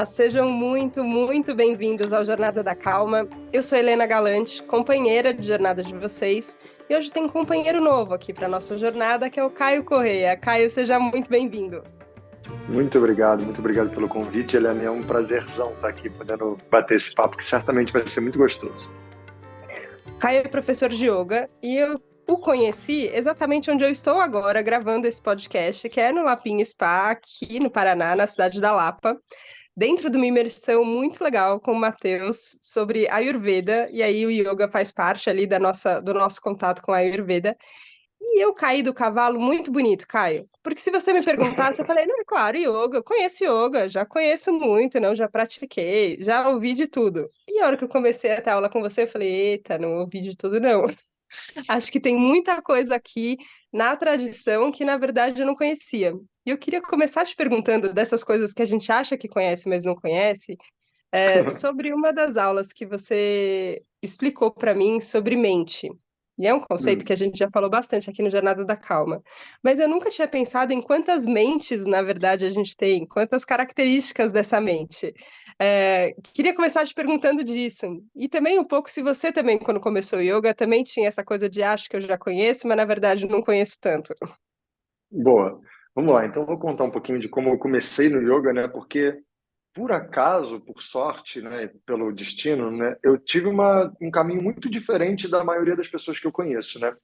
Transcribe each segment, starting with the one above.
Sejam muito, muito bem-vindos ao Jornada da Calma. Eu sou Helena Galante, companheira de jornada de vocês, e hoje tem um companheiro novo aqui para nossa jornada, que é o Caio Correia. Caio, seja muito bem-vindo. Muito obrigado pelo convite, Helena. É um prazerzão estar aqui podendo bater esse papo, que certamente vai ser muito gostoso. Caio é professor de yoga e eu o conheci exatamente onde eu estou agora gravando esse podcast, que é no Lapinha Spa, aqui no Paraná, na cidade da Lapa, dentro de uma imersão muito legal com o Matheus sobre Ayurveda, e aí o yoga faz parte ali do nosso contato com a Ayurveda. E eu caí do cavalo muito bonito, Caio. Porque se você me perguntasse, eu falei, não, é claro, yoga, eu conheço yoga, já conheço muito, não, já pratiquei, já ouvi de tudo. E a hora que eu comecei a ter aula com você, eu falei, eita, não ouvi de tudo, não. Acho que tem muita coisa aqui na tradição que, na verdade, eu não conhecia. E eu queria começar te perguntando dessas coisas que a gente acha que conhece, mas não conhece, sobre uma das aulas que você explicou para mim sobre mente. E é um conceito Hum. que a gente já falou bastante aqui no Jornada da Calma. Mas eu nunca tinha pensado em quantas mentes, na verdade, a gente tem, quantas características dessa mente. Queria começar te perguntando disso. E também um pouco se você também, quando começou o yoga, também tinha essa coisa de acho que eu já conheço, mas na verdade não conheço tanto. Boa. Vamos lá, então eu vou contar um pouquinho de como eu comecei no yoga, né? Porque, por acaso, por sorte, né, pelo destino, né, eu tive um caminho muito diferente da maioria das pessoas que eu conheço, né?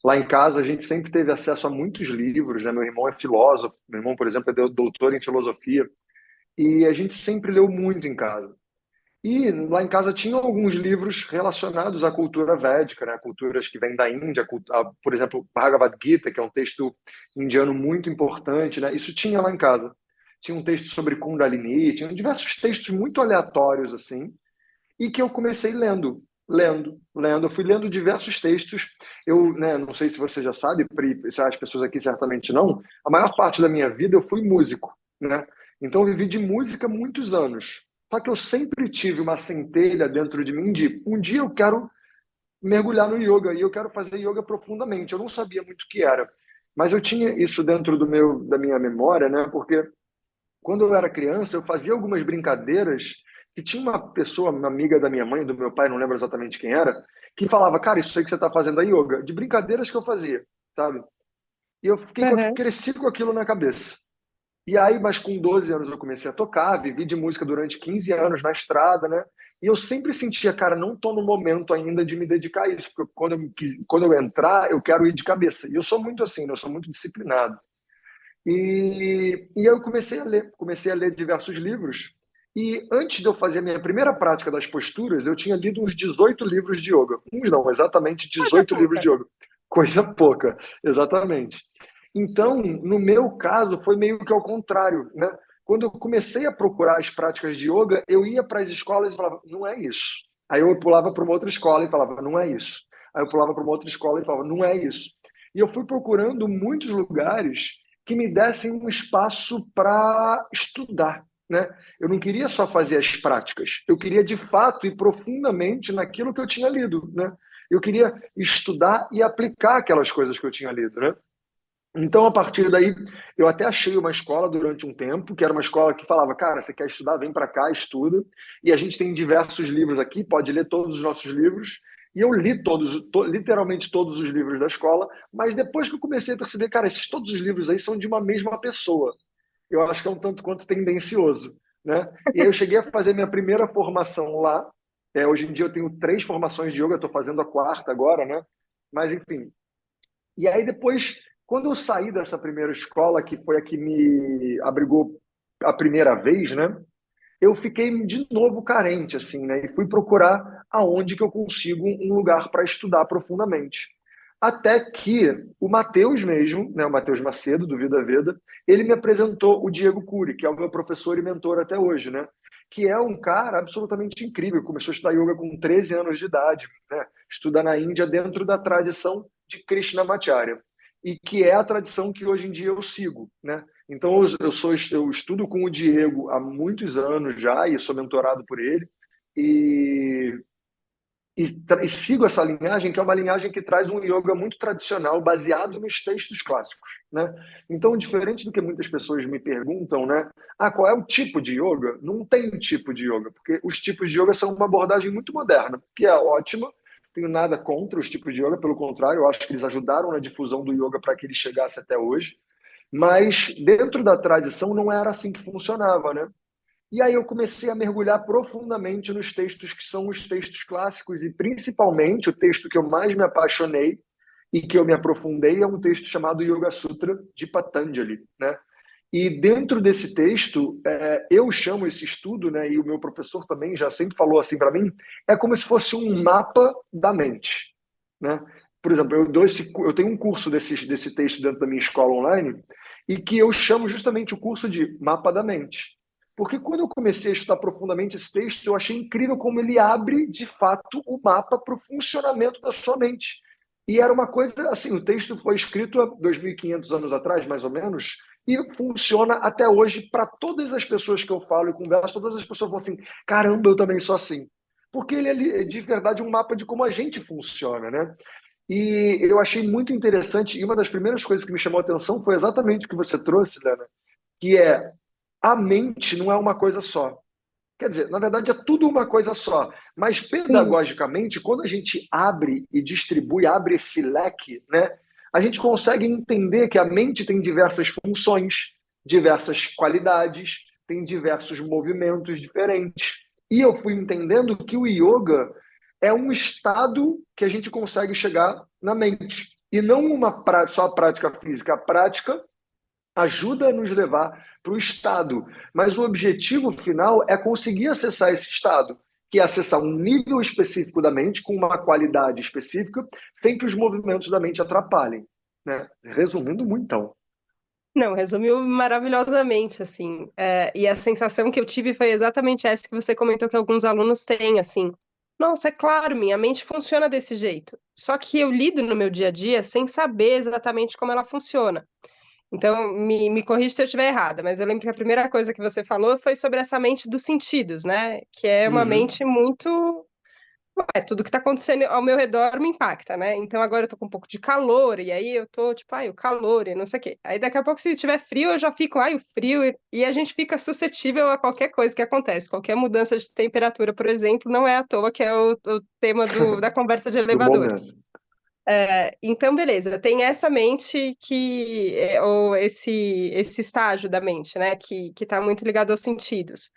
Lá em casa, a gente sempre teve acesso a muitos livros, né? Meu irmão é filósofo, meu irmão, por exemplo, é doutor em filosofia, e a gente sempre leu muito em casa. E lá em casa tinham alguns livros relacionados à cultura védica, né? Culturas que vêm da Índia, por exemplo, Bhagavad Gita, que é um texto indiano muito importante, né? Isso tinha lá em casa. Tinha um texto sobre Kundalini, tinha diversos textos muito aleatórios assim, e que eu comecei lendo. Eu fui lendo diversos textos. Eu, né, não sei se você já sabe, Pri, se as pessoas aqui certamente não, a maior parte da minha vida eu fui músico, né? Então eu vivi de música muitos anos. Só que eu sempre tive uma centelha dentro de mim de um dia eu quero mergulhar no yoga e eu quero fazer yoga profundamente. Eu não sabia muito o que era, mas eu tinha isso dentro da minha memória, né? Porque quando eu era criança, eu fazia algumas brincadeiras que tinha uma pessoa, uma amiga da minha mãe, do meu pai, não lembro exatamente quem era, que falava, cara, isso aí que você está fazendo é yoga, de brincadeiras que eu fazia, sabe? E eu Uhum. cresci com aquilo na cabeça. E aí, mas com 12 anos eu comecei a tocar, vivi de música durante 15 anos na estrada, né? E eu sempre sentia, cara, não estou no momento ainda de me dedicar a isso, porque quando eu entrar, eu quero ir de cabeça. E eu sou muito assim, né? Eu sou muito disciplinado. E eu comecei a ler diversos livros. E antes de eu fazer a minha primeira prática das posturas, eu tinha lido uns 18 livros de yoga. Uns não, exatamente Coisa 18 livros pouca. de yoga. Coisa pouca, exatamente. Então, no meu caso, foi meio que ao contrário, né? Quando eu comecei a procurar as práticas de yoga, eu ia para as escolas e falava, não é isso. Aí eu pulava para uma outra escola e falava, não é isso. Aí eu pulava para uma outra escola e falava, não é isso. E eu fui procurando muitos lugares que me dessem um espaço para estudar, né? Eu não queria só fazer as práticas, eu queria de fato ir profundamente naquilo que eu tinha lido, né? Eu queria estudar e aplicar aquelas coisas que eu tinha lido, né? Então, a partir daí, eu até achei uma escola durante um tempo, que era uma escola que falava, cara, você quer estudar, vem para cá, estuda. E a gente tem diversos livros aqui, pode ler todos os nossos livros. E eu li literalmente todos os livros da escola, mas depois que eu comecei a perceber, cara, todos os livros aí são de uma mesma pessoa. Eu acho que é um tanto quanto tendencioso, né? E aí eu cheguei a fazer minha primeira formação lá. Hoje em dia eu tenho 3 formações de yoga, estou fazendo a quarta agora, né? Mas enfim, e aí depois, quando eu saí dessa primeira escola, que foi a que me abrigou a primeira vez, né? Eu fiquei de novo carente, assim, né? E fui procurar aonde que eu consigo um lugar para estudar profundamente. Até que o Matheus mesmo, né, o Matheus Macedo, do Vida Veda, ele me apresentou o Diego Cury, que é o meu professor e mentor até hoje, né? Que é um cara absolutamente incrível. Começou a estudar yoga com 13 anos de idade, né? Estuda na Índia dentro da tradição de Krishnamacharya, e que é a tradição que hoje em dia eu sigo, né? Então eu estudo com o Diego há muitos anos já e sou mentorado por ele. E e sigo essa linhagem, que é uma linhagem que traz um yoga muito tradicional, baseado nos textos clássicos, né? Então, diferente do que muitas pessoas me perguntam, né? Ah, qual é o tipo de yoga? Não tem tipo de yoga, porque os tipos de yoga são uma abordagem muito moderna, que é ótima. Não tenho nada contra os tipos de yoga, pelo contrário, eu acho que eles ajudaram na difusão do yoga para que ele chegasse até hoje. Mas dentro da tradição não era assim que funcionava, né? E aí eu comecei a mergulhar profundamente nos textos que são os textos clássicos e principalmente o texto que eu mais me apaixonei e que eu me aprofundei é um texto chamado Yoga Sutra de Patanjali, né? E dentro desse texto, eu chamo esse estudo, né, e o meu professor também já sempre falou assim para mim, é como se fosse um mapa da mente, né? Por exemplo, eu tenho um curso desse texto dentro da minha escola online e que eu chamo justamente o curso de Mapa da Mente. Porque quando eu comecei a estudar profundamente esse texto, eu achei incrível como ele abre, de fato, o mapa para o funcionamento da sua mente. E era uma coisa assim, o texto foi escrito há 2.500 anos atrás, mais ou menos, e funciona até hoje para todas as pessoas que eu falo e converso, todas as pessoas vão assim, caramba, eu também sou assim. Porque ele é de verdade um mapa de como a gente funciona, né? E eu achei muito interessante, e uma das primeiras coisas que me chamou a atenção foi exatamente o que você trouxe, Lena, que é a mente não é uma coisa só. Quer dizer, na verdade é tudo uma coisa só. Mas Sim. pedagogicamente, quando a gente abre e distribui, abre esse leque, né, a gente consegue entender que a mente tem diversas funções, diversas qualidades, tem diversos movimentos diferentes. E eu fui entendendo que o yoga é um estado que a gente consegue chegar na mente. E não só a prática física, a prática ajuda a nos levar para o estado, mas o objetivo final é conseguir acessar esse estado, que é acessar um nível específico da mente, com uma qualidade específica, sem que os movimentos da mente atrapalhem. Né? Resumindo muito, então. Não, resumiu maravilhosamente, assim. E a sensação que eu tive foi exatamente essa que você comentou que alguns alunos têm, assim. Nossa, é claro, minha mente funciona desse jeito. Só que eu lido no meu dia a dia sem saber exatamente como ela funciona. Então, me corrija se eu estiver errada, mas eu lembro que a primeira coisa que você falou foi sobre essa mente dos sentidos, né? Que é uma Uhum. mente muito. Tudo que tá acontecendo ao meu redor me impacta, né? Então agora eu tô com um pouco de calor, e aí eu tô tipo, ai, o calor, e não sei o quê. Aí daqui a pouco, se tiver frio, eu já fico, ai, o frio, e a gente fica suscetível a qualquer coisa que acontece. Qualquer mudança de temperatura, por exemplo, não é à toa que é o tema da conversa de Do elevador. momento. Então, beleza, tem essa mente ou esse estágio da mente, né, que tá muito ligado aos sentidos.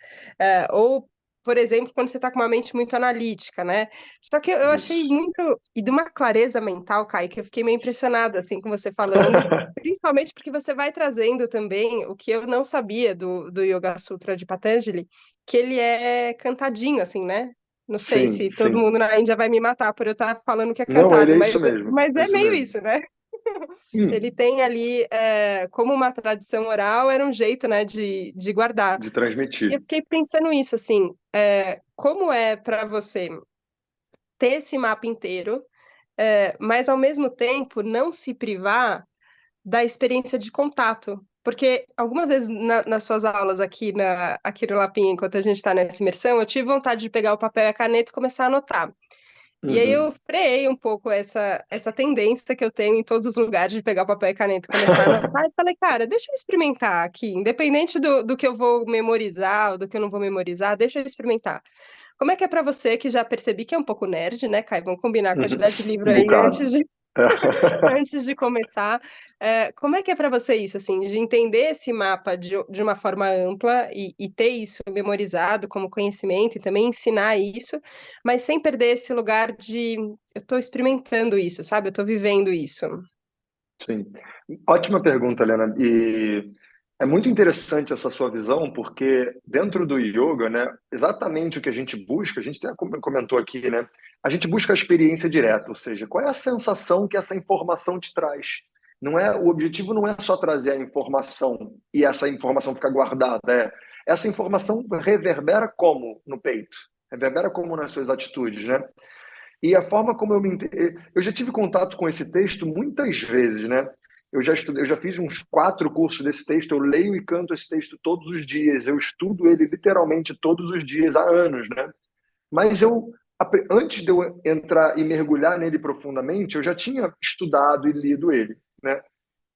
Ou, por exemplo, quando você tá com uma mente muito analítica, né? Só que eu achei Isso. muito, e de uma clareza mental, Kai, que eu fiquei meio impressionada, assim, com você falando, principalmente porque você vai trazendo também o que eu não sabia do Yoga Sutra de Patanjali, que ele é cantadinho, assim, né? Não sei Sim, se todo sim. mundo na Índia vai me matar por eu estar falando que é Não, ele cantado, é isso mesmo. mas É é isso meio mesmo. isso, né? Ele Hum, tem ali, como uma tradição oral, era um jeito, né, de guardar. de E eu transmitir. fiquei pensando isso, assim, como é para você ter esse mapa inteiro, mas ao mesmo tempo não se privar da experiência de contato. Porque algumas vezes nas suas aulas aqui no Lapinha, enquanto a gente está nessa imersão, eu tive vontade de pegar o papel e a caneta e começar a anotar. E aí eu Uhum. freiei um pouco essa tendência que eu tenho em todos os lugares de pegar papel e caneta e começar a anotar. E falei, cara, deixa eu experimentar aqui, independente do que eu vou memorizar ou do que eu não vou memorizar, deixa eu experimentar. Como é que é pra você, que já percebi que é um pouco nerd, né, Kai? Vamos combinar a Uhum. quantidade de livro Um aí bocado. antes de começar. Como é que é para você isso, assim, de entender esse mapa de uma forma ampla e ter isso memorizado como conhecimento e também ensinar isso, mas sem perder esse lugar de eu estou experimentando isso, sabe? Eu estou vivendo isso. Sim. Ótima pergunta, Helena. E é muito interessante essa sua visão, porque dentro do yoga, né, exatamente o que a gente busca, a gente até comentou aqui, né, a gente busca a experiência direta, ou seja, qual é a sensação que essa informação te traz? Não é, o objetivo não é só trazer a informação e essa informação ficar guardada, essa informação reverbera como no peito, reverbera como nas suas atitudes, né? E a forma como eu já tive contato com esse texto muitas vezes, né? Eu já fiz uns 4 cursos desse texto, eu leio e canto esse texto todos os dias, eu estudo ele literalmente todos os dias há anos, né? Mas antes de eu entrar e mergulhar nele profundamente, eu já tinha estudado e lido ele, né?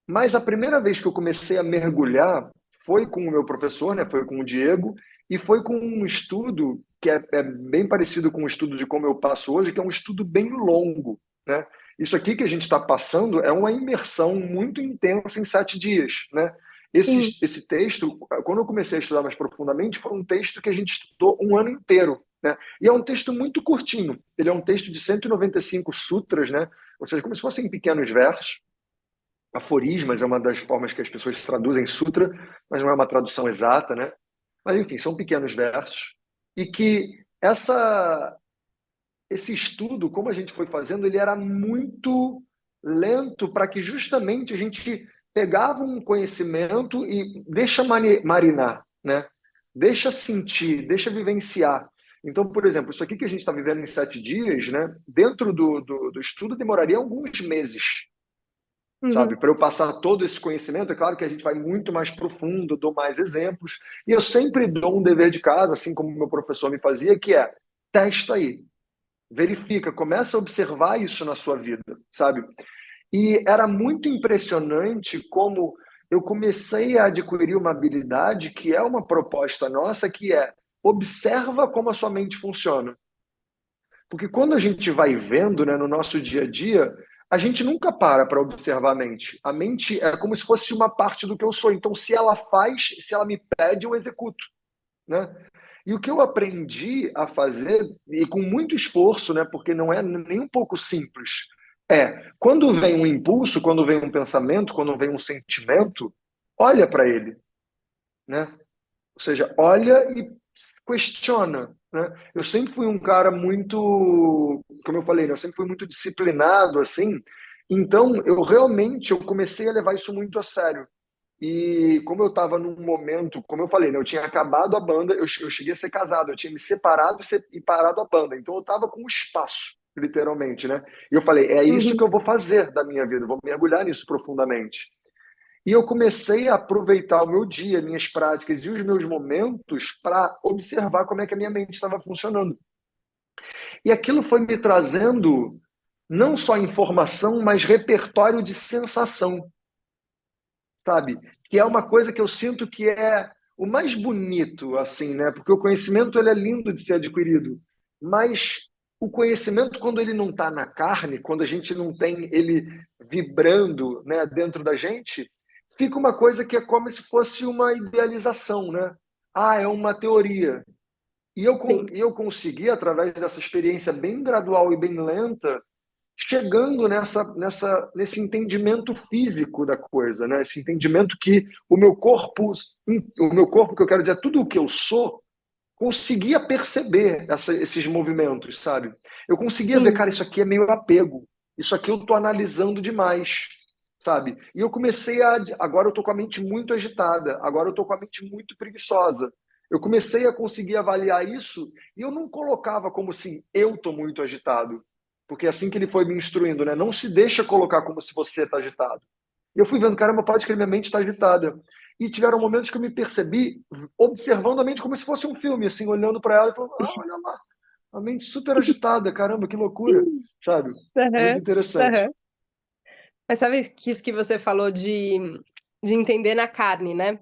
Mas a primeira vez que eu comecei a mergulhar foi com o meu professor, né? Foi com o Diego, e foi com um estudo que é bem parecido com o estudo de como eu passo hoje, que é um estudo bem longo, né? Isso aqui que a gente está passando é uma imersão muito intensa em 7 dias, né? Sim. Esse texto, quando eu comecei a estudar mais profundamente, foi um texto que a gente estudou um ano inteiro, né? E é um texto muito curtinho. Ele é um texto de 195 sutras, né? Ou seja, como se fossem pequenos versos. Aforismas é uma das formas que as pessoas traduzem sutra, mas não é uma tradução exata, né? Mas enfim, são pequenos versos e que esse estudo, como a gente foi fazendo, ele era muito lento para que justamente a gente pegava um conhecimento e deixa marinar, né? Deixa sentir, deixa vivenciar. Então, por exemplo, isso aqui que a gente está vivendo em 7 dias, né? Dentro do estudo demoraria alguns meses, sabe? Uhum. Para eu passar todo esse conhecimento, é claro que a gente vai muito mais profundo, dou mais exemplos, e eu sempre dou um dever de casa, assim como meu professor me fazia, que é testa aí, verifica, começa a observar isso na sua vida, sabe? E era muito impressionante como eu comecei a adquirir uma habilidade que é uma proposta nossa, que é observa como a sua mente funciona. Porque quando a gente vai vendo, né, no nosso dia a dia, a gente nunca para observar a mente. A mente é como se fosse uma parte do que eu sou. Então, se ela faz, se ela me pede, eu executo, né? E o que eu aprendi a fazer, e com muito esforço, né, porque não é nem um pouco simples, é quando vem um impulso, quando vem um pensamento, quando vem um sentimento, olha para ele, né? Ou seja, olha e questiona, né? Eu sempre fui um cara muito, como eu falei, né? Eu sempre fui muito disciplinado, assim. Então, eu comecei a levar isso muito a sério. E como eu estava num momento, como eu falei, né? Eu tinha acabado a banda, eu cheguei a ser casado, eu tinha me separado e parado a banda. Então, eu estava com espaço, literalmente, né? E eu falei, é isso que Uhum. eu vou fazer da minha vida, eu vou mergulhar nisso profundamente. E eu comecei a aproveitar o meu dia, minhas práticas e os meus momentos para observar como é que a minha mente estava funcionando. E aquilo foi me trazendo não só informação, mas repertório de sensação, sabe? Que é uma coisa que eu sinto que é o mais bonito, assim, né? Porque o conhecimento ele é lindo de ser adquirido, mas o conhecimento, quando ele não está na carne, quando a gente não tem ele vibrando, né, dentro da gente, fica uma coisa que é como se fosse uma idealização, né? Ah, é uma teoria. Sim. E eu consegui, através dessa experiência bem gradual e bem lenta, chegando nesse entendimento físico da coisa, né? Esse entendimento que o meu corpo, que eu quero dizer, tudo o que eu sou, conseguia perceber esses movimentos, sabe? Eu conseguia ver, Sim. cara, isso aqui é meio apego, isso aqui eu tô analisando demais, sabe? E eu comecei agora eu tô com a mente muito agitada, agora eu tô com a mente muito preguiçosa. Eu comecei a conseguir avaliar isso e eu não colocava como assim, eu tô muito agitado. Porque é assim que ele foi me instruindo, né? Não se deixa colocar como se você está agitado. E eu fui vendo, caramba, pode que minha mente está agitada. E tiveram momentos que eu me percebi observando a mente como se fosse um filme, assim, olhando para ela e falando, ah, olha lá, a mente super agitada, caramba, que loucura, sabe? Muito Aham. interessante. Aham. Mas sabe que isso que você falou de entender na carne, né?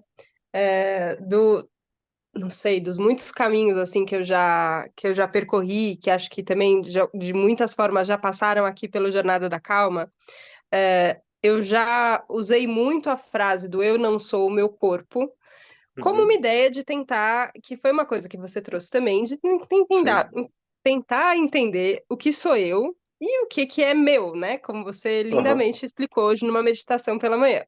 Não sei, dos muitos caminhos assim que eu já percorri, que acho que também de muitas formas já passaram aqui pelo Jornada da Calma, eu já usei muito a frase do eu não sou o meu corpo como uma Uhum, ideia de tentar, que foi uma coisa que você trouxe também, de sim. tentar entender o que sou eu e o que é meu, né? Como você Uhum. lindamente explicou hoje numa meditação pela manhã.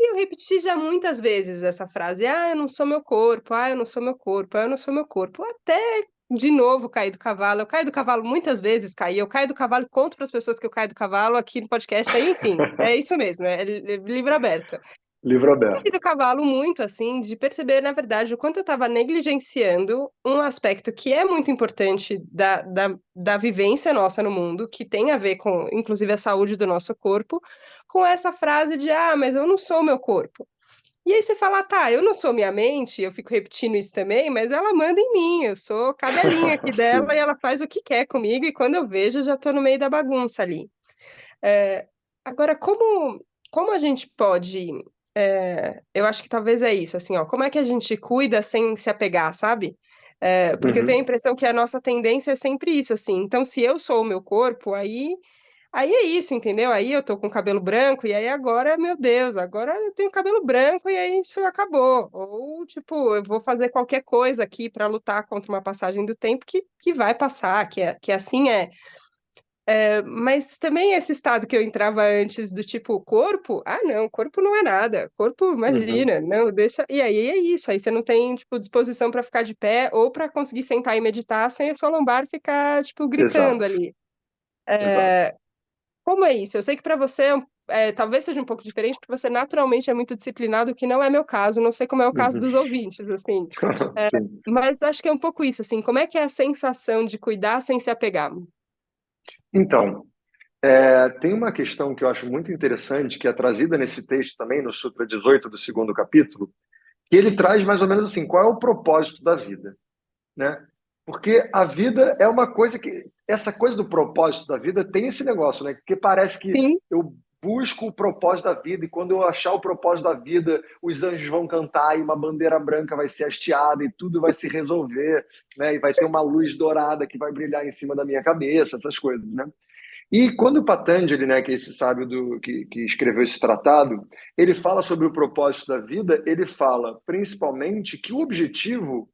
E eu repeti já muitas vezes essa frase: ah, eu não sou meu corpo, ah, eu não sou meu corpo, ah, eu não sou meu corpo. Até de novo cair do cavalo. Eu caio do cavalo muitas vezes, caí. Eu caio do cavalo e conto para as pessoas que eu caio do cavalo aqui no podcast. Aí, enfim, é isso mesmo, é livro aberto. Livro Caí aberto. do cavalo muito, assim, de perceber, na verdade, o quanto eu estava negligenciando um aspecto que é muito importante da vivência nossa no mundo, que tem a ver com, inclusive, a saúde do nosso corpo, com essa frase de, ah, mas eu não sou o meu corpo. E aí você fala, tá, eu não sou minha mente, eu fico repetindo isso também, mas ela manda em mim, eu sou cadelinha aqui dela e Sim. ela faz o que quer comigo, e quando eu vejo, eu já tô no meio da bagunça ali. É, agora, como a gente pode. Eu acho que talvez é isso, assim, ó, como é que a gente cuida sem se apegar, sabe? Porque eu tenho a Uhum. impressão que a nossa tendência é sempre isso, assim. Então, se eu sou o meu corpo, aí é isso, entendeu? Aí eu tô com cabelo branco, e aí agora, meu Deus, agora eu tenho cabelo branco, e aí isso acabou. Ou, tipo, eu vou fazer qualquer coisa aqui para lutar contra uma passagem do tempo que vai passar, que assim é. Mas também esse estado que eu entrava antes do tipo corpo, não, corpo não é nada. Corpo, Uhum. imagina, não, deixa. E aí é isso, aí você não tem tipo disposição para ficar de pé ou para conseguir sentar e meditar sem a sua lombar ficar tipo gritando Exato, ali. exato. Como é isso? Eu sei que para você talvez seja um pouco diferente, porque você naturalmente é muito disciplinado, que não é meu caso, não sei como é o caso Uhum. dos ouvintes, assim. É, Sim. mas acho que é um pouco isso, assim, como é que é a sensação de cuidar sem se apegar? Então, tem uma questão que eu acho muito interessante, que é trazida nesse texto também, no Sutra 18 do segundo capítulo, que ele traz mais ou menos assim, qual é o propósito da vida, né? Porque a vida é uma coisa que, essa coisa do propósito da vida tem esse negócio, né? Porque parece que Sim, eu busco o propósito da vida e quando eu achar o propósito da vida, os anjos vão cantar e uma bandeira branca vai ser hasteada e tudo vai se resolver, né? E vai ter uma luz dourada que vai brilhar em cima da minha cabeça, essas coisas, né? E quando o Patanjali, né, que é esse sábio que escreveu esse tratado, ele fala sobre o propósito da vida, ele fala principalmente que o objetivo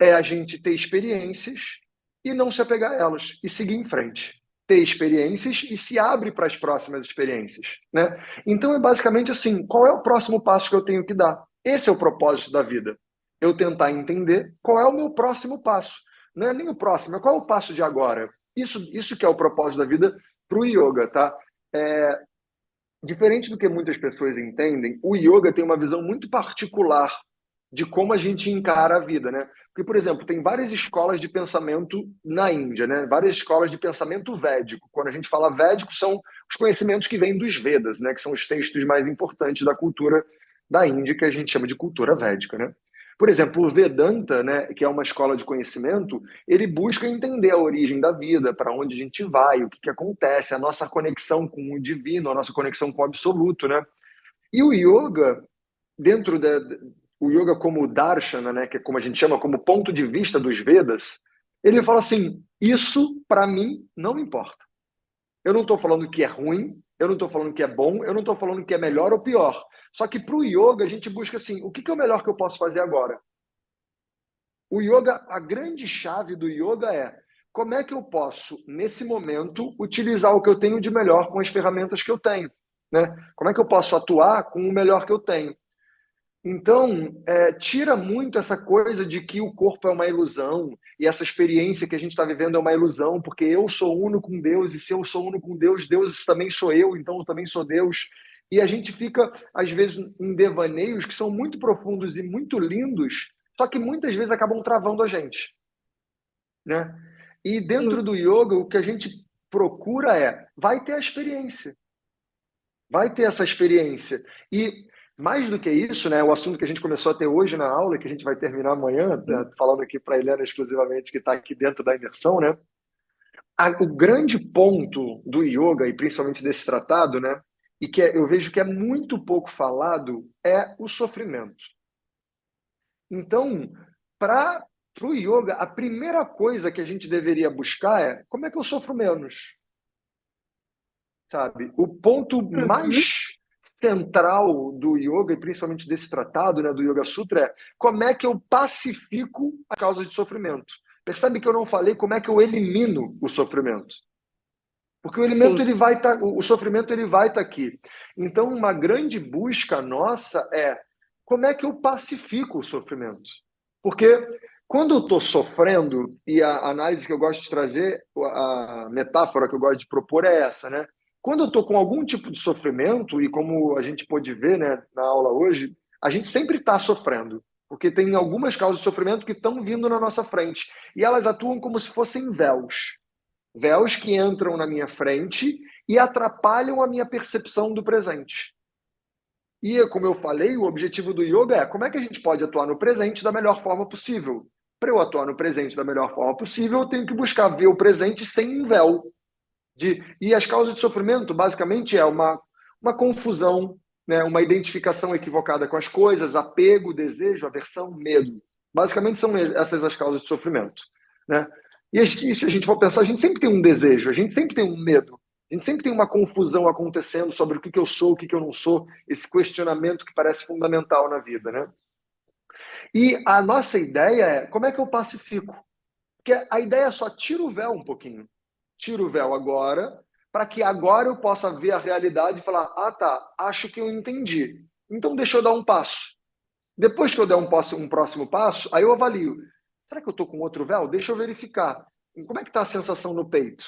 é a gente ter experiências e não se apegar a elas e seguir em frente. Ter experiências e se abre para as próximas experiências, né? Então é basicamente assim, qual é o próximo passo que eu tenho que dar? Esse é o propósito da vida. Eu tentar entender qual é o meu próximo passo. Não é nem o próximo, é qual é o passo de agora. Isso que é o propósito da vida para o yoga, tá? É, diferente do que muitas pessoas entendem, o yoga tem uma visão muito particular de como a gente encara a vida, né? Porque, por exemplo, tem várias escolas de pensamento na Índia, né? Várias escolas de pensamento védico. Quando a gente fala védico, são os conhecimentos que vêm dos Vedas, né? Que são os textos mais importantes da cultura da Índia, que a gente chama de cultura védica, né? Por exemplo, o Vedanta, né, que é uma escola de conhecimento, ele busca entender a origem da vida, para onde a gente vai, o que, que acontece, a nossa conexão com o divino, a nossa conexão com o absoluto, né? E o yoga, dentro da, o yoga como darshana, né, que é como a gente chama, como ponto de vista dos Vedas, ele fala assim: isso para mim não importa. Eu não estou falando que é ruim, eu não estou falando que é bom, eu não estou falando que é melhor ou pior. Só que para o yoga a gente busca assim: o que, que é o melhor que eu posso fazer agora? O yoga, a grande chave do yoga é como é que eu posso, nesse momento, utilizar o que eu tenho de melhor com as ferramentas que eu tenho, né? Como é que eu posso atuar com o melhor que eu tenho? Então, tira muito essa coisa de que o corpo é uma ilusão e essa experiência que a gente está vivendo é uma ilusão, porque eu sou uno com Deus e se eu sou uno com Deus, Deus também sou eu, então eu também sou Deus. E a gente fica, às vezes, em devaneios que são muito profundos e muito lindos, só que muitas vezes acabam travando a gente, né? E sim. dentro do yoga, o que a gente procura vai ter a experiência, vai ter essa experiência. E mais do que isso, né, o assunto que a gente começou a ter hoje na aula, que a gente vai terminar amanhã, né, falando aqui para a Helena exclusivamente, que está aqui dentro da imersão, né? O grande ponto do yoga, e principalmente desse tratado, né, e que eu vejo que é muito pouco falado, é o sofrimento. Então, para o yoga, a primeira coisa que a gente deveria buscar é como é que eu sofro menos, sabe? O ponto Uhum. mais central do yoga, e principalmente desse tratado, né, do Yoga Sutra, é como é que eu pacifico a causa de sofrimento. Percebe que eu não falei como é que eu elimino o sofrimento. Porque o elemento Sim. ele vai estar, o sofrimento ele vai estar aqui. Então, uma grande busca nossa é como é que eu pacifico o sofrimento. Porque quando eu estou sofrendo, e a análise que eu gosto de trazer, a metáfora que eu gosto de propor é essa, né? Quando eu estou com algum tipo de sofrimento, e como a gente pôde ver, né, na aula hoje, a gente sempre está sofrendo. Porque tem algumas causas de sofrimento que estão vindo na nossa frente. E elas atuam como se fossem véus. Véus que entram na minha frente e atrapalham a minha percepção do presente. E, como eu falei, o objetivo do yoga é como é que a gente pode atuar no presente da melhor forma possível. Para eu atuar no presente da melhor forma possível, eu tenho que buscar ver o presente sem um véu. E as causas de sofrimento, basicamente, é uma confusão, né? Uma identificação equivocada com as coisas, apego, desejo, aversão, medo. Basicamente, são essas as causas de sofrimento, né? E se a gente for pensar, a gente sempre tem um desejo, a gente sempre tem um medo, a gente sempre tem uma confusão acontecendo sobre o que eu sou, o que eu não sou, esse questionamento que parece fundamental na vida, né? E a nossa ideia é, como é que eu pacifico? Porque a ideia é só tira o véu um pouquinho. Tira o véu agora, para que agora eu possa ver a realidade e falar: ah, tá, acho que eu entendi. Então deixa eu dar um passo. Depois que eu der um próximo passo, aí eu avalio. Será que eu estou com outro véu? Deixa eu verificar. Como é que está a sensação no peito?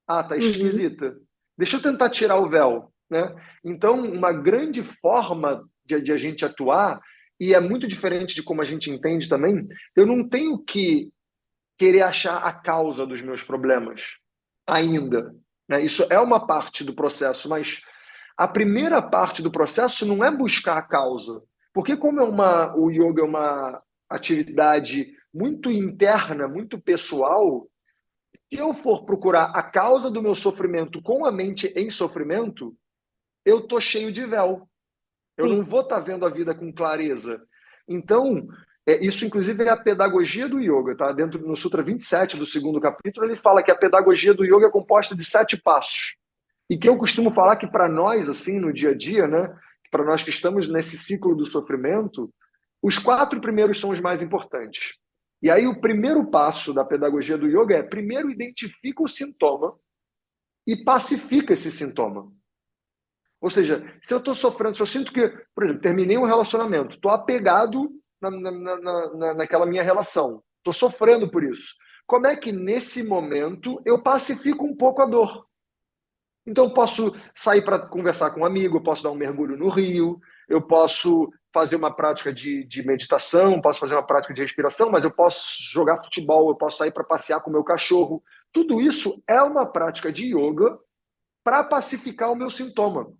Ah, tá Uhum. esquisita. Deixa eu tentar tirar o véu, né? Então, uma grande forma de a gente atuar, e é muito diferente de como a gente entende também, eu não tenho que querer achar a causa dos meus problemas ainda, né? Isso é uma parte do processo, mas a primeira parte do processo não é buscar a causa, porque como o yoga é uma atividade muito interna, muito pessoal, se eu for procurar a causa do meu sofrimento com a mente em sofrimento, eu tô cheio de véu. Eu não Sim. vou estar vendo a vida com clareza. Então, isso inclusive é a pedagogia do yoga, tá? Dentro no Sutra 27 do segundo capítulo, ele fala que a pedagogia do yoga é composta de 7 passos. E que eu costumo falar que para nós, assim, no dia a dia, né? Para nós que estamos nesse ciclo do sofrimento, os 4 primeiros são os mais importantes. E aí o primeiro passo da pedagogia do yoga é, primeiro identifica o sintoma e pacifica esse sintoma. Ou seja, se eu estou sofrendo, se eu sinto que, por exemplo, terminei um relacionamento, estou apegado naquela minha relação, estou sofrendo por isso. Como é que nesse momento eu pacifico um pouco a dor? Então, eu posso sair para conversar com um amigo, eu posso dar um mergulho no rio, eu posso fazer uma prática de meditação, posso fazer uma prática de respiração, mas eu posso jogar futebol, eu posso sair para passear com o meu cachorro. Tudo isso é uma prática de yoga para pacificar o meu sintoma.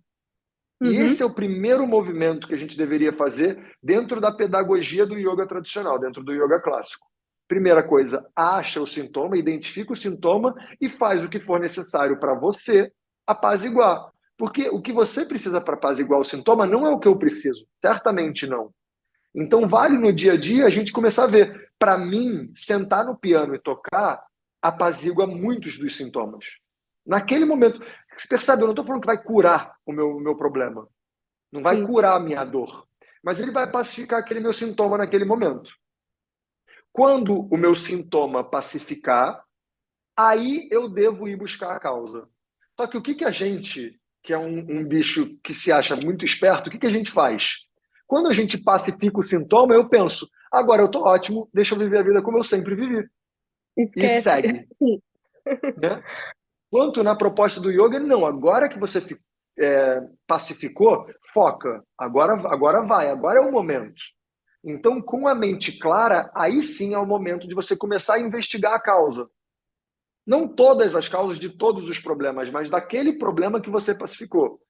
E esse Uhum. é o primeiro movimento que a gente deveria fazer dentro da pedagogia do yoga tradicional, dentro do yoga clássico. Primeira coisa, acha o sintoma, identifica o sintoma e faz o que for necessário para você apaziguar. Porque o que você precisa para apaziguar o sintoma não é o que eu preciso, certamente não. Então, vale no dia a dia a gente começar a ver. Para mim, sentar no piano e tocar apazigua muitos dos sintomas. Naquele momento, você percebe, eu não estou falando que vai curar o meu problema, não vai Sim. curar a minha dor, mas ele vai pacificar aquele meu sintoma naquele momento. Quando o meu sintoma pacificar, aí eu devo ir buscar a causa. Só que o que a gente, que é um bicho que se acha muito esperto, o que a gente faz? Quando a gente pacifica o sintoma, eu penso, agora eu estou ótimo, deixa eu viver a vida como eu sempre vivi. E Esquece. segue, Sim. né? Quanto na proposta do yoga, não, agora que você pacificou, foca, agora vai, agora é o momento. Então, com a mente clara, aí sim é o momento de você começar a investigar a causa. Não todas as causas de todos os problemas, mas daquele problema que você pacificou.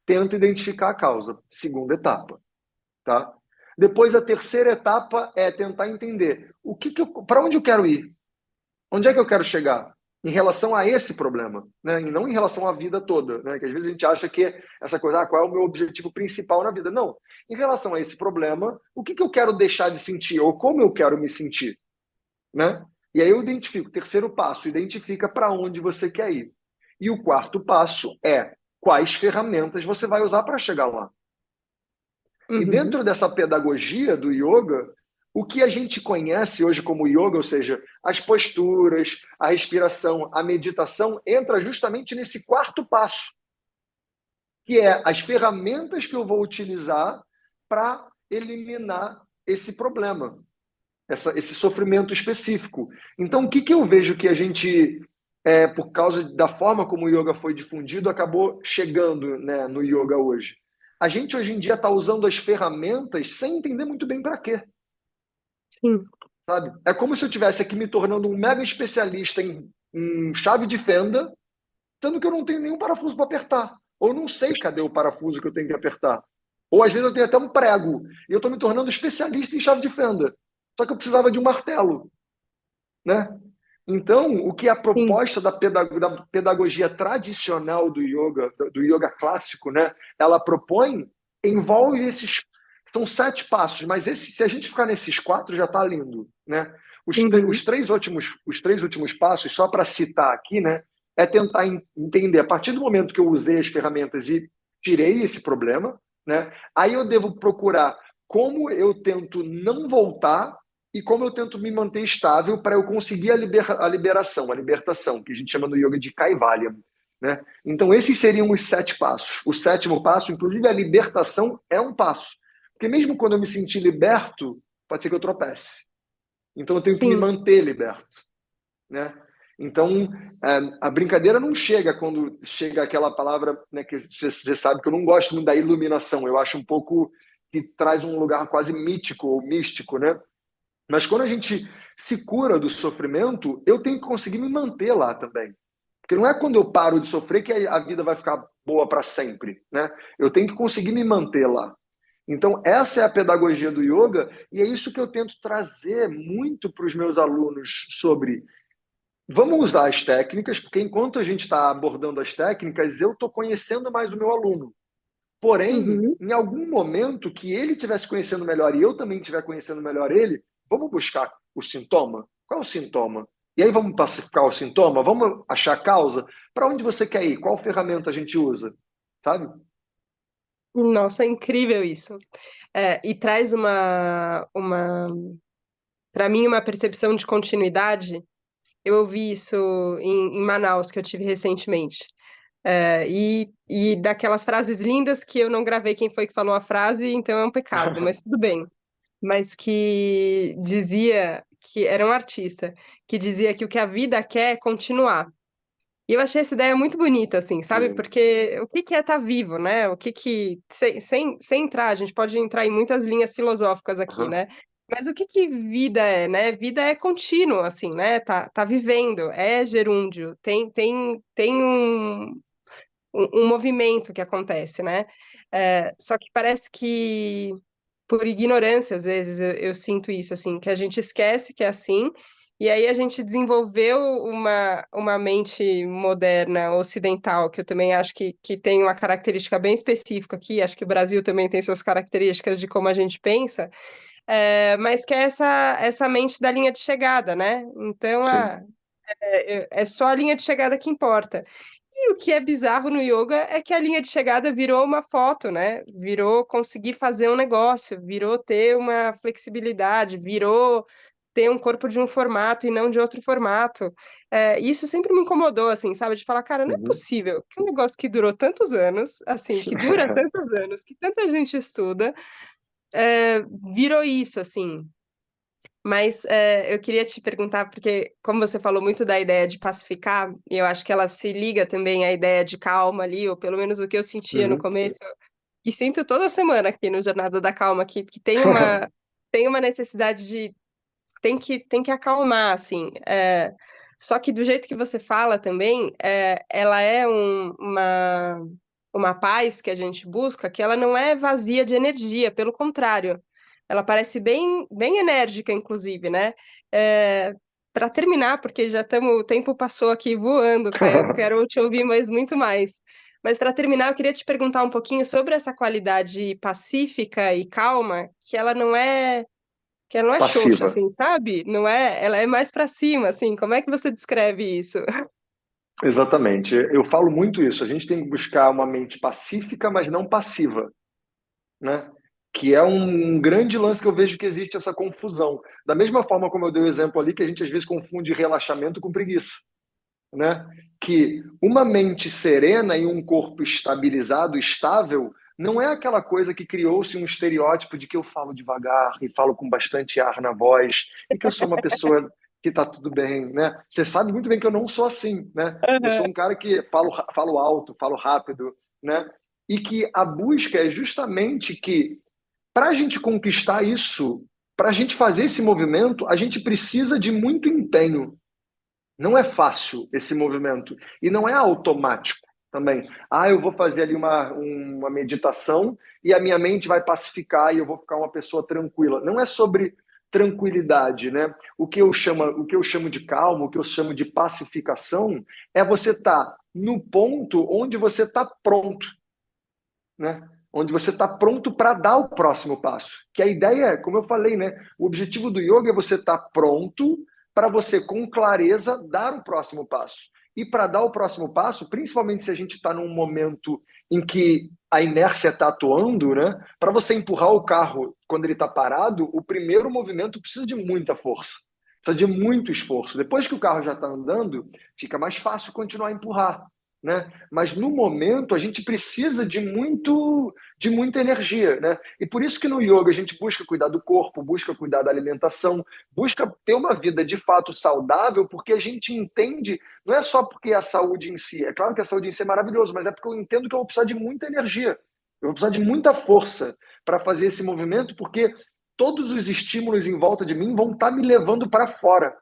Tenta identificar a causa. Segunda etapa, tá? Depois a terceira etapa é tentar entender para onde eu quero ir, onde é que eu quero chegar em relação a esse problema, né? E não em relação à vida toda, né? Que às vezes a gente acha que essa coisa, qual é o meu objetivo principal na vida? Não. Em relação a esse problema, o que eu quero deixar de sentir ou como eu quero me sentir, né? E aí eu identifico, terceiro passo, identifica para onde você quer ir. E o quarto passo é quais ferramentas você vai usar para chegar lá. E Uhum. dentro dessa pedagogia do yoga, o que a gente conhece hoje como yoga, ou seja, as posturas, a respiração, a meditação, entra justamente nesse quarto passo, que é as ferramentas que eu vou utilizar para eliminar esse problema, esse sofrimento específico. Então, o que eu vejo que a gente, por causa da forma como o yoga foi difundido, acabou chegando, né, no yoga hoje? A gente hoje em dia está usando as ferramentas sem entender muito bem para quê, Sim. sabe? É como se eu tivesse aqui me tornando um mega especialista em chave de fenda, sendo que eu não tenho nenhum parafuso para apertar. Ou não sei cadê o parafuso que eu tenho que apertar. Ou às vezes eu tenho até um prego e eu estou me tornando especialista em chave de fenda. Só que eu precisava de um martelo, né? Então, o que a Sim. proposta da pedagogia tradicional do yoga clássico, né? Ela propõe, envolve esses. São 7 passos, mas se a gente ficar nesses 4 já está lindo, né? Uhum. Os três últimos passos, só para citar aqui, né? É tentar entender, a partir do momento que eu usei as ferramentas e tirei esse problema, né? Aí eu devo procurar como eu tento não voltar e como eu tento me manter estável para eu conseguir a libertação, que a gente chama no yoga de Kaivalya, né? Então, esses seriam os 7 passos. O sétimo passo, inclusive a libertação, é um passo. Porque mesmo quando eu me sentir liberto, pode ser que eu tropece. Então, eu tenho que me Sim. manter liberto, né? Então, a brincadeira não chega quando chega aquela palavra, né, que você sabe que eu não gosto muito da iluminação. Eu acho um pouco que traz um lugar quase mítico ou místico, né? Mas quando a gente se cura do sofrimento, eu tenho que conseguir me manter lá também. Porque não é quando eu paro de sofrer que a vida vai ficar boa para sempre, né? Eu tenho que conseguir me manter lá. Então, essa é a pedagogia do yoga, e é isso que eu tento trazer muito para os meus alunos sobre. Vamos usar as técnicas, porque enquanto a gente está abordando as técnicas, eu estou conhecendo mais o meu aluno. Porém, Uhum. em algum momento que ele estivesse conhecendo melhor e eu também estiver conhecendo melhor ele, vamos buscar o sintoma? Qual é o sintoma? E aí vamos pacificar o sintoma? Vamos achar a causa? Para onde você quer ir? Qual ferramenta a gente usa? Sabe? Nossa, é incrível isso. E traz para mim, uma percepção de continuidade. Eu ouvi isso em Manaus, que eu tive recentemente. E daquelas frases lindas que eu não gravei quem foi que falou a frase, então é um pecado, mas tudo bem. Mas que dizia que era um artista, que dizia que o que a vida quer é continuar. E eu achei essa ideia muito bonita, assim, Que sabe? lindo. Porque o que que é estar vivo, né? Sem entrar, a gente pode entrar em muitas linhas filosóficas aqui, Uhum. né? Mas o que que vida é, né? Vida é contínuo, assim, né? Tá vivendo, é gerúndio, tem um movimento que acontece, né? Só que parece que, por ignorância, às vezes, eu sinto isso, assim, que a gente esquece que é assim, e aí a gente desenvolveu uma mente moderna, ocidental, que eu também acho que tem uma característica bem específica aqui, acho que o Brasil também tem suas características de como a gente pensa, mas que é essa mente da linha de chegada, né? Então, Sim. é só a linha de chegada que importa. E o que é bizarro no yoga é que a linha de chegada virou uma foto, né? Virou conseguir fazer um negócio, virou ter uma flexibilidade, virou ter um corpo de um formato e não de outro formato. Isso sempre me incomodou, assim, sabe? De falar, cara, não é Uhum. possível que um negócio que durou tantos anos, assim, que dura tantos anos, que tanta gente estuda, virou isso, assim. Mas eu queria te perguntar, porque como você falou muito da ideia de pacificar, e eu acho que ela se liga também à ideia de calma ali, ou pelo menos o que eu sentia no Uhum. começo, e sinto toda semana aqui no Jornada da Calma, que tem uma necessidade de tem que acalmar, assim. Só que do jeito que você fala também, ela é uma paz que a gente busca, que ela não é vazia de energia, pelo contrário. Ela parece bem enérgica, inclusive, né? Para terminar, porque já estamos, o tempo passou aqui voando, Caio, eu quero te ouvir mais muito mais. Mas para terminar, eu queria te perguntar um pouquinho sobre essa qualidade pacífica e calma, que ela não é xoxa, Passiva. assim, sabe? Não é, ela é mais pra cima, assim. Como é que você descreve isso? Exatamente. Eu falo muito isso. A gente tem que buscar uma mente pacífica, mas não passiva, né? Que é um grande lance que eu vejo que existe essa confusão. Da mesma forma como eu dei o exemplo ali, que a gente às vezes confunde relaxamento com preguiça, né? Que uma mente serena e um corpo estabilizado, estável, não é aquela coisa que criou-se um estereótipo de que eu falo devagar e falo com bastante ar na voz e que eu sou uma pessoa que está tudo bem, né? Você sabe muito bem que eu não sou assim, né? Eu Aham. sou um cara que falo alto, falo rápido, né? E que a busca é justamente que para a gente conquistar isso, para a gente fazer esse movimento, a gente precisa de muito empenho. Não é fácil esse movimento e não é automático. também. Eu vou fazer ali uma meditação e a minha mente vai pacificar e eu vou ficar uma pessoa tranquila. Não é sobre tranquilidade, né? O que eu chamo de calma, o que eu chamo de pacificação é você estar no ponto onde você está pronto, né? Onde você está pronto para dar o próximo passo. Que a ideia é, como eu falei, né? O objetivo do yoga é você estar pronto para você, com clareza, dar o próximo passo. E para dar o próximo passo, principalmente se a gente está num momento em que a inércia está atuando, né? Para você empurrar o carro quando ele está parado, o primeiro movimento precisa de muita força, precisa de muito esforço. Depois que o carro já está andando, fica mais fácil continuar a empurrar, né? Mas no momento a gente precisa de muita energia, né? E por isso que no yoga a gente busca cuidar do corpo, busca cuidar da alimentação, busca ter uma vida de fato saudável, porque a gente entende, não é só porque a saúde em si, é claro que a saúde em si é maravilhosa, mas é porque eu entendo que eu vou precisar de muita energia, eu vou precisar de muita força para fazer esse movimento, porque todos os estímulos em volta de mim vão estar me levando para fora.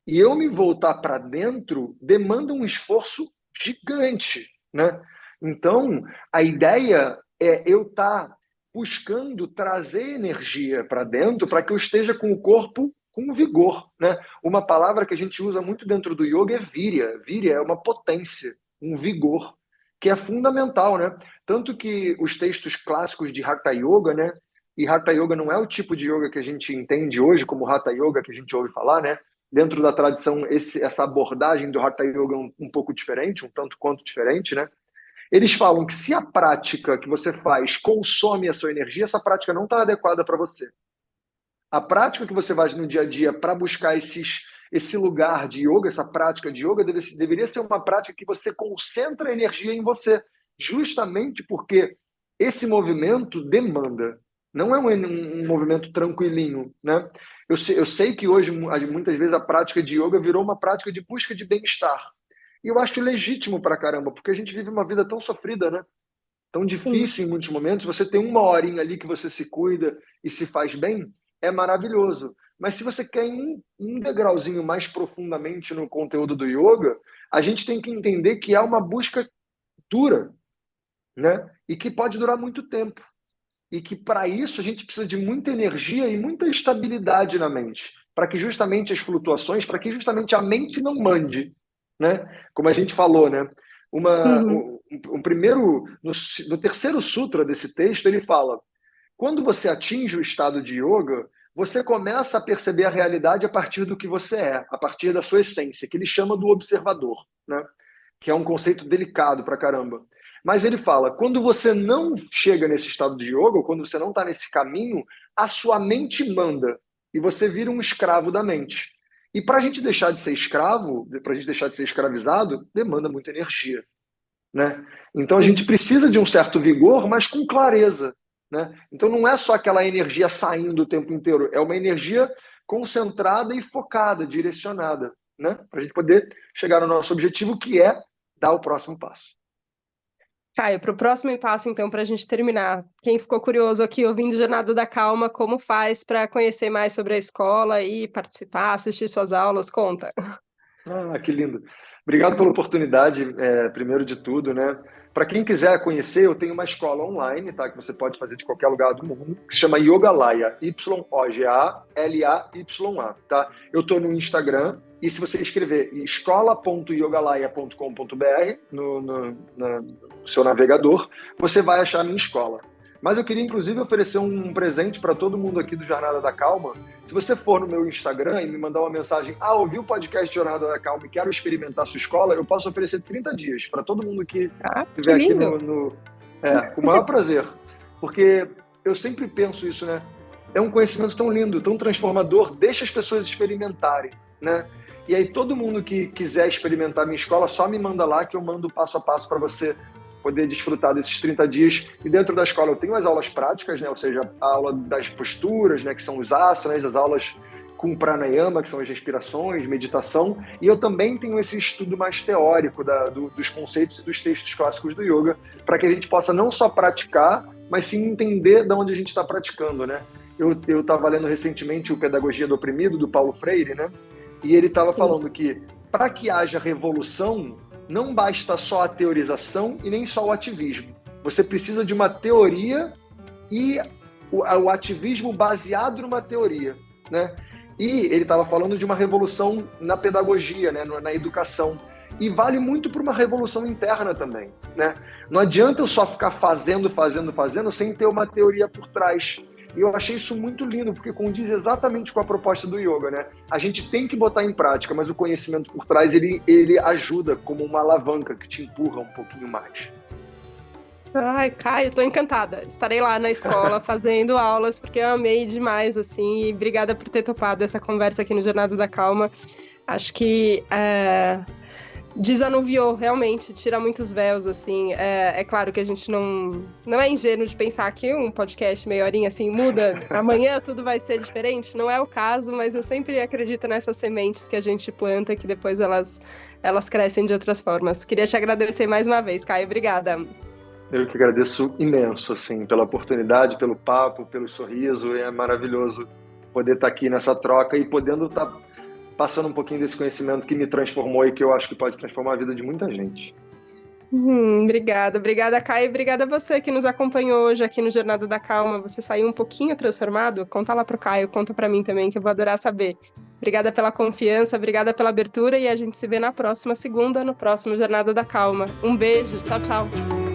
E eu me voltar para dentro demanda um esforço gigante, né? Então, a ideia é eu estar buscando trazer energia para dentro para que eu esteja com o corpo com vigor, né? Uma palavra que a gente usa muito dentro do yoga é virya. Virya é uma potência, um vigor, que é fundamental, né? Tanto que os textos clássicos de Hatha Yoga, né? E Hatha Yoga não é o tipo de yoga que a gente entende hoje como Hatha Yoga que a gente ouve falar, né? Dentro da tradição, essa abordagem do Hatha Yoga é um pouco diferente, um tanto quanto diferente, né? Eles falam que se a prática que você faz consome a sua energia, essa prática não está adequada para você. A prática que você faz no dia a dia para buscar esse lugar de yoga, essa prática de yoga, deveria ser uma prática que você concentra a energia em você, justamente porque esse movimento demanda. Não é um movimento tranquilinho, né? Eu sei que hoje, muitas vezes, a prática de yoga virou uma prática de busca de bem-estar. E eu acho legítimo pra caramba, porque a gente vive uma vida tão sofrida, né? Tão Sim. difícil em muitos momentos. Você tem uma horinha ali que você se cuida e se faz bem, é maravilhoso. Mas se você quer ir um degrauzinho mais profundamente no conteúdo do yoga, a gente tem que entender que há uma busca dura, né? E que pode durar muito tempo. E que para isso a gente precisa de muita energia e muita estabilidade na mente, para que justamente as flutuações, para que justamente a mente não mande, né? Como a gente falou, né? Uhum. No terceiro sutra desse texto, ele fala: quando você atinge o estado de yoga, você começa a perceber a realidade a partir do que você é, a partir da sua essência, que ele chama do observador, né? Que é um conceito delicado pra caramba. Mas ele fala, quando você não chega nesse estado de yoga, ou quando você não está nesse caminho, a sua mente manda, e você vira um escravo da mente. E para a gente deixar de ser escravo, para a gente deixar de ser escravizado, demanda muita energia, né? Então a Sim. gente precisa de um certo vigor, mas com clareza, né? Então não é só aquela energia saindo o tempo inteiro, é uma energia concentrada e focada, direcionada, né? Para a gente poder chegar no nosso objetivo, que é dar o próximo passo. Caio, para o próximo passo, então, para a gente terminar, quem ficou curioso aqui ouvindo Jornada da Calma, como faz para conhecer mais sobre a escola e participar, assistir suas aulas? Conta. Que lindo. Obrigado pela oportunidade, primeiro de tudo, né? Para quem quiser conhecer, eu tenho uma escola online, tá? Que você pode fazer de qualquer lugar do mundo, que se chama Yogalaya, Yogalaya, tá? Eu estou no Instagram, e se você escrever escola.yogalaya.com.br no seu navegador, você vai achar a minha escola. Mas eu queria, inclusive, oferecer um presente para todo mundo aqui do Jornada da Calma. Se você for no meu Instagram e me mandar uma mensagem, ouvi o podcast Jornada da Calma e quero experimentar a sua escola, eu posso oferecer 30 dias para todo mundo que Que estiver aqui lindo! com o maior prazer. Porque eu sempre penso isso, né? É um conhecimento tão lindo, tão transformador, deixa as pessoas experimentarem, né? E aí todo mundo que quiser experimentar a minha escola, só me manda lá que eu mando passo a passo para você poder desfrutar desses 30 dias. E dentro da escola eu tenho as aulas práticas, né? Ou seja, a aula das posturas, né? Que são os asanas, as aulas com pranayama, que são as respirações, meditação. E eu também tenho esse estudo mais teórico dos conceitos e dos textos clássicos do yoga, para que a gente possa não só praticar, mas sim entender de onde a gente está praticando, né? Eu estava lendo recentemente o Pedagogia do Oprimido, do Paulo Freire, né? E ele estava falando que para que haja revolução, não basta só a teorização e nem só o ativismo. Você precisa de uma teoria e o ativismo baseado numa teoria, né? E ele estava falando de uma revolução na pedagogia, né? Na educação. E vale muito para uma revolução interna também, né? Não adianta eu só ficar fazendo sem ter uma teoria por trás. E eu achei isso muito lindo, porque condiz exatamente com a proposta do yoga, né? A gente tem que botar em prática, mas o conhecimento por trás, ele ajuda como uma alavanca que te empurra um pouquinho mais. Ai, Caio, tô encantada. Estarei lá na escola fazendo aulas, porque eu amei demais, assim, e obrigada por ter topado essa conversa aqui no Jornada da Calma. Acho que desanuviou, realmente, tira muitos véus, assim. É claro que a gente não é ingênuo de pensar que um podcast meia horinha, assim, muda, amanhã tudo vai ser diferente. Não é o caso, mas eu sempre acredito nessas sementes que a gente planta, que depois elas crescem de outras formas. Queria te agradecer mais uma vez, Caio. Obrigada. Eu que agradeço imenso, assim, pela oportunidade, pelo papo, pelo sorriso. É maravilhoso poder estar aqui nessa troca e podendo estar passando um pouquinho desse conhecimento que me transformou e que eu acho que pode transformar a vida de muita gente. Obrigada, Caio. Obrigada a você que nos acompanhou hoje aqui no Jornada da Calma. Você saiu um pouquinho transformado? Conta lá pro Caio, conta pra mim também, que eu vou adorar saber. Obrigada pela confiança, obrigada pela abertura e a gente se vê na próxima segunda, no próximo Jornada da Calma. Um beijo, tchau, tchau.